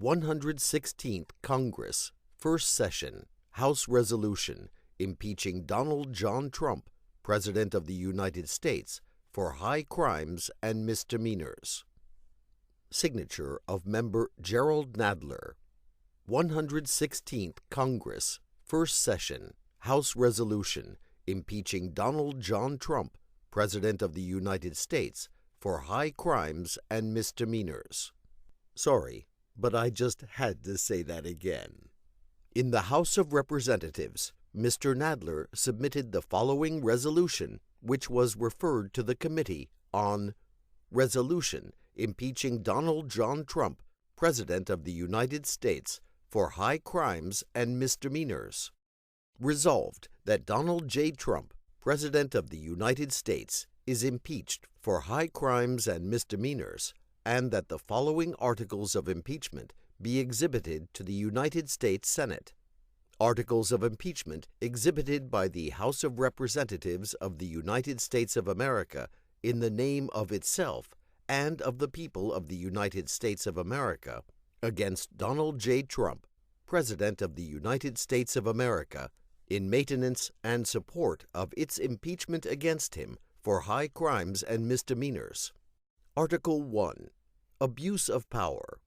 116th Congress, First Session, House Resolution impeaching Donald John Trump, President of the United States, for high crimes and misdemeanors. Signature of Member Gerald Nadler. 116th Congress, First Session, House Resolution impeaching Donald John Trump, President of the United States, for high crimes and misdemeanors. Sorry, but I just had to say that again. In the House of Representatives, Mr. Nadler submitted the following resolution, which was referred to the committee on Resolution impeaching Donald John Trump, President of the United States, for high crimes and misdemeanors. Resolved that Donald J. Trump, President of the United States, is impeached for high crimes and misdemeanors, and that the following articles of impeachment be exhibited to the United States Senate. Articles of impeachment exhibited by the House of Representatives of the United States of America in the name of itself and of the people of the United States of America against Donald J. Trump, President of the United States of America, in maintenance and support of its impeachment against him for high crimes and misdemeanors. Article 1. Abuse of Power.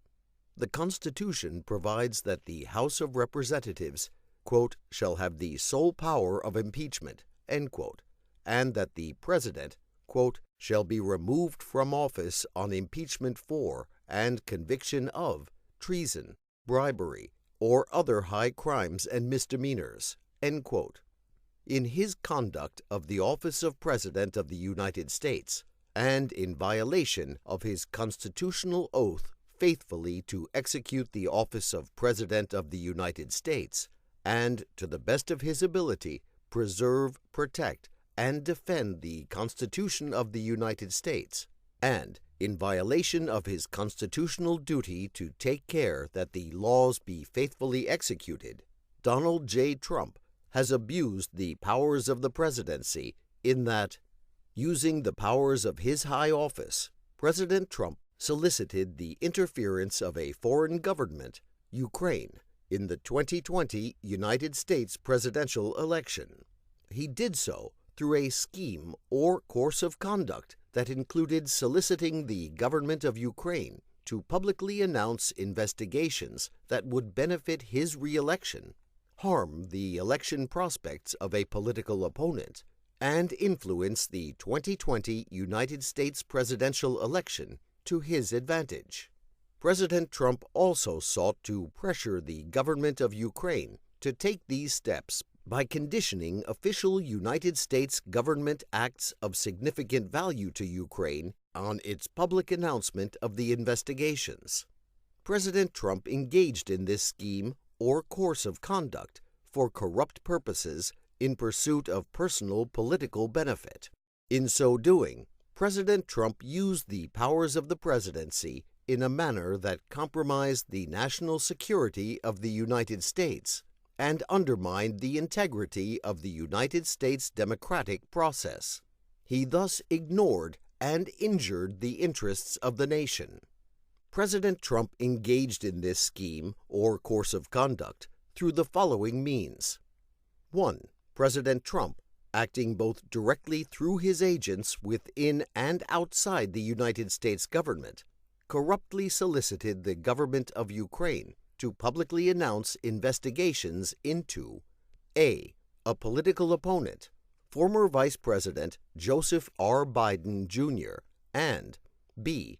The Constitution provides that the House of Representatives, quote, shall have the sole power of impeachment, end quote, and that the President, quote, shall be removed from office on impeachment for and conviction of treason, bribery, or other high crimes and misdemeanors, end quote, in his conduct of the office of President of the United States, and in violation of his constitutional oath faithfully to execute the office of President of the United States, and, to the best of his ability, preserve, protect, and defend the Constitution of the United States, and, in violation of his constitutional duty to take care that the laws be faithfully executed, Donald J. Trump has abused the powers of the presidency in that, using the powers of his high office, President Trump solicited the interference of a foreign government, Ukraine, in the 2020 United States presidential election. He did so through a scheme or course of conduct that included soliciting the government of Ukraine to publicly announce investigations that would benefit his re-election, harm the election prospects of a political opponent, and influence the 2020 United States presidential election to his advantage. President Trump also sought to pressure the government of Ukraine to take these steps by conditioning official United States government acts of significant value to Ukraine on its public announcement of the investigations. President Trump engaged in this scheme or course of conduct for corrupt purposes in pursuit of personal political benefit. In so doing, President Trump used the powers of the presidency in a manner that compromised the national security of the United States and undermined the integrity of the United States democratic process. He thus ignored and injured the interests of the nation. President Trump engaged in this scheme or course of conduct through the following means. 1. President Trump, acting both directly through his agents within and outside the United States government, corruptly solicited the government of Ukraine to publicly announce investigations into a political opponent, former Vice President Joseph R. Biden, Jr., and b.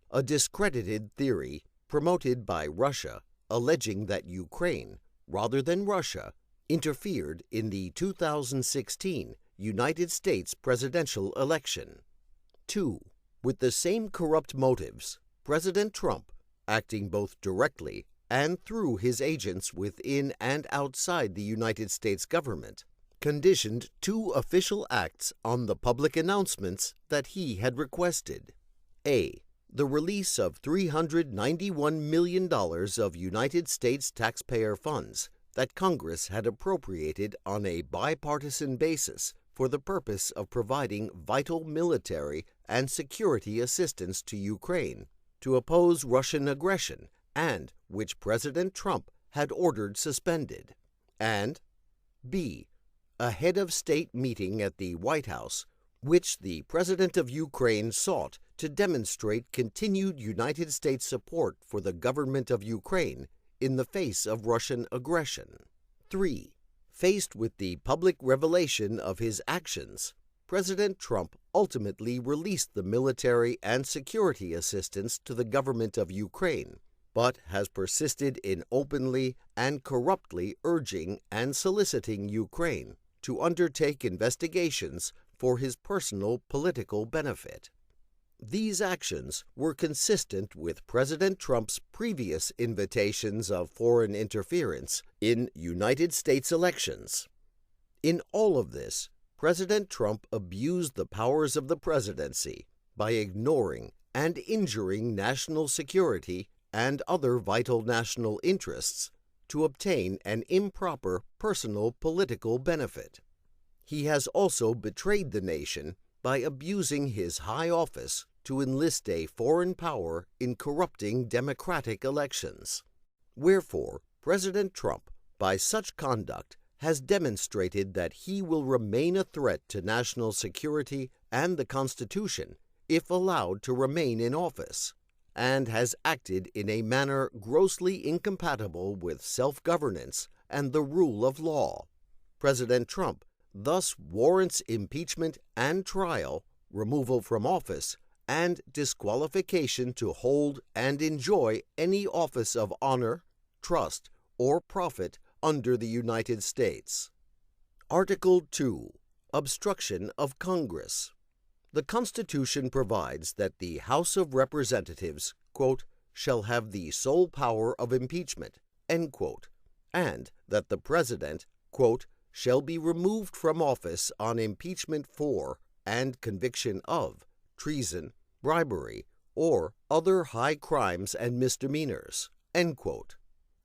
a discredited theory promoted by Russia alleging that Ukraine, rather than Russia, interfered in the 2016 United States presidential election. 2. With the same corrupt motives, President Trump, acting both directly and through his agents within and outside the United States government, conditioned 2 official acts on the public announcements that he had requested. A. The release of $391 million of United States taxpayer funds that Congress had appropriated on a bipartisan basis for the purpose of providing vital military and security assistance to Ukraine to oppose Russian aggression and which President Trump had ordered suspended, and b. a head of state meeting at the White House, which the President of Ukraine sought to demonstrate continued United States support for the government of Ukraine in the face of Russian aggression. 3. Faced with the public revelation of his actions, President Trump ultimately released the military and security assistance to the government of Ukraine, but has persisted in openly and corruptly urging and soliciting Ukraine to undertake investigations for his personal political benefit. These actions were consistent with President Trump's previous invitations of foreign interference in United States elections. In all of this, President Trump abused the powers of the presidency by ignoring and injuring national security and other vital national interests to obtain an improper personal political benefit. He has also betrayed the nation by abusing his high office to enlist a foreign power in corrupting democratic elections. Wherefore, President Trump, by such conduct, has demonstrated that he will remain a threat to national security and the Constitution if allowed to remain in office, and has acted in a manner grossly incompatible with self-governance and the rule of law. President Trump thus warrants impeachment and trial, removal from office, and disqualification to hold and enjoy any office of honor, trust, or profit under the United States. Article 2. Obstruction of Congress. The Constitution provides that the House of Representatives, quote, shall have the sole power of impeachment, end quote, and that the President, quote, shall be removed from office on impeachment for and conviction of treason, bribery, or other high crimes and misdemeanors, end quote.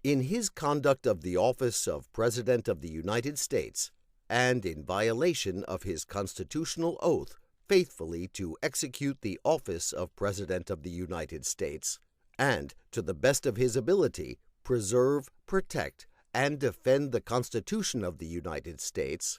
In his conduct of the office of President of the United States, and in violation of his constitutional oath faithfully to execute the office of President of the United States, and, to the best of his ability, preserve, protect, and defend the Constitution of the United States,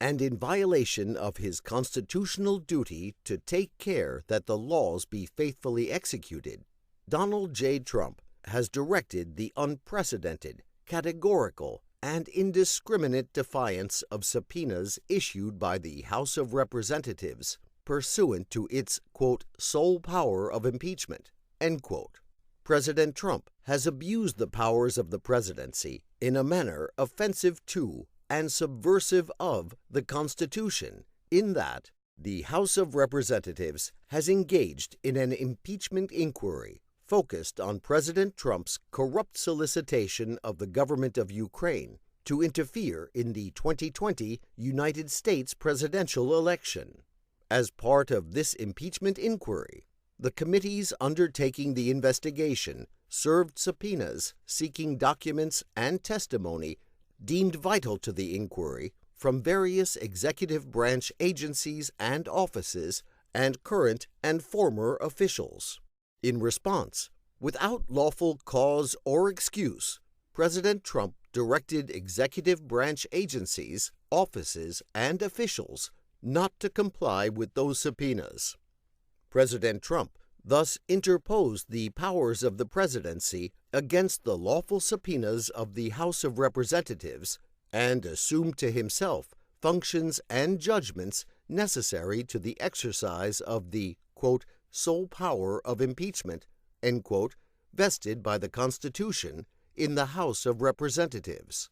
and in violation of his constitutional duty to take care that the laws be faithfully executed, Donald J. Trump has directed the unprecedented, categorical, and indiscriminate defiance of subpoenas issued by the House of Representatives pursuant to its, quote, sole power of impeachment, end quote. President Trump has abused the powers of the presidency in a manner offensive to and subversive of the Constitution, in that the House of Representatives has engaged in an impeachment inquiry focused on President Trump's corrupt solicitation of the government of Ukraine to interfere in the 2020 United States presidential election. As part of this impeachment inquiry, the committees undertaking the investigation served subpoenas seeking documents and testimony deemed vital to the inquiry from various executive branch agencies and offices and current and former officials. In response, without lawful cause or excuse, President Trump directed executive branch agencies, offices, and officials not to comply with those subpoenas. President Trump thus interposed the powers of the presidency against the lawful subpoenas of the House of Representatives and assumed to himself functions and judgments necessary to the exercise of the, quote, sole power of impeachment, end quote, vested by the Constitution in the House of Representatives.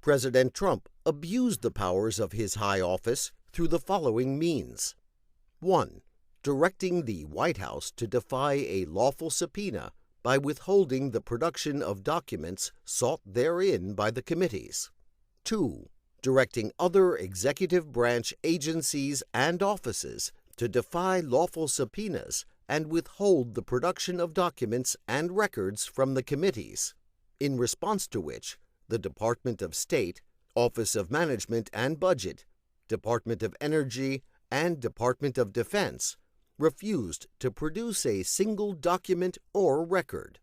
President Trump abused the powers of his high office through the following means. 1. Directing the White House to defy a lawful subpoena by withholding the production of documents sought therein by the committees. 2. Directing other executive branch agencies and offices to defy lawful subpoenas and withhold the production of documents and records from the committees, in response to which the Department of State, Office of Management and Budget, Department of Energy, and Department of Defense refused to produce a single document or record.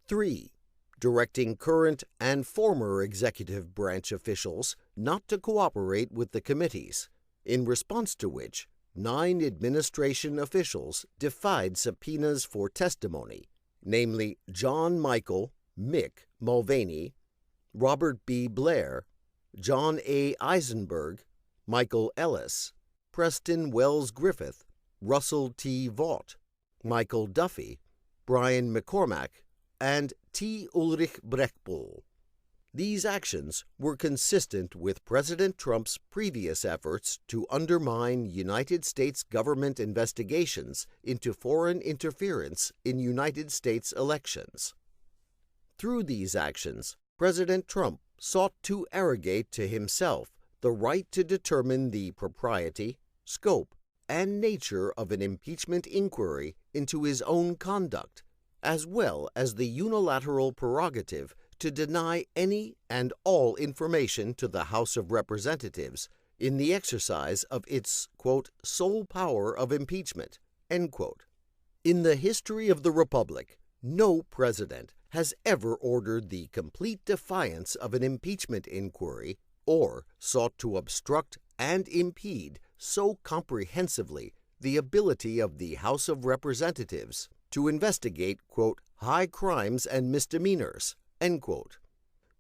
3. directing current and former executive branch officials not to cooperate with the committees, in response to which 9 administration officials defied subpoenas for testimony, namely John Michael Mick Mulvaney, Robert B. Blair, John A. Eisenberg, Michael Ellis, Preston Wells Griffith, Russell T. Vaught, Michael Duffy, Brian McCormack, and T. Ulrich Brechtbull. These actions were consistent with President Trump's previous efforts to undermine United States government investigations into foreign interference in United States elections. Through these actions, President Trump sought to arrogate to himself the right to determine the propriety, scope, and nature of an impeachment inquiry into his own conduct, as well as the unilateral prerogative to deny any and all information to the House of Representatives in the exercise of its, quote, sole power of impeachment, end quote. In the history of the Republic, no president has ever ordered the complete defiance of an impeachment inquiry or sought to obstruct and impede so comprehensively the ability of the House of Representatives to investigate, quote, high crimes and misdemeanors, end quote.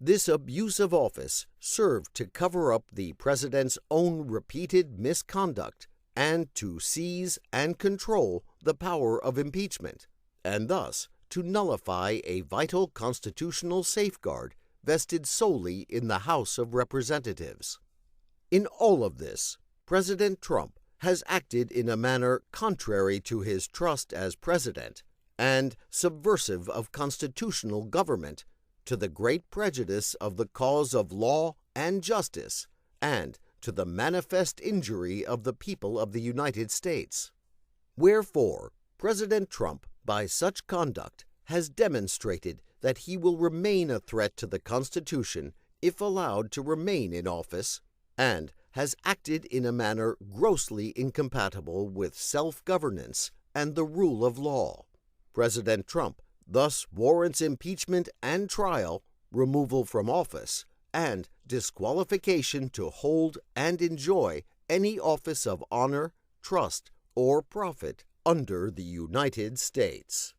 This abuse of office served to cover up the president's own repeated misconduct and to seize and control the power of impeachment, and thus to nullify a vital constitutional safeguard vested solely in the House of Representatives. In all of this, President Trump has acted in a manner contrary to his trust as president and subversive of constitutional government, to the great prejudice of the cause of law and justice, and to the manifest injury of the people of the United States. Wherefore, President Trump, by such conduct, has demonstrated that he will remain a threat to the Constitution if allowed to remain in office, and has acted in a manner grossly incompatible with self-governance and the rule of law. President Trump thus warrants impeachment and trial, removal from office, and disqualification to hold and enjoy any office of honor, trust, or profit under the United States.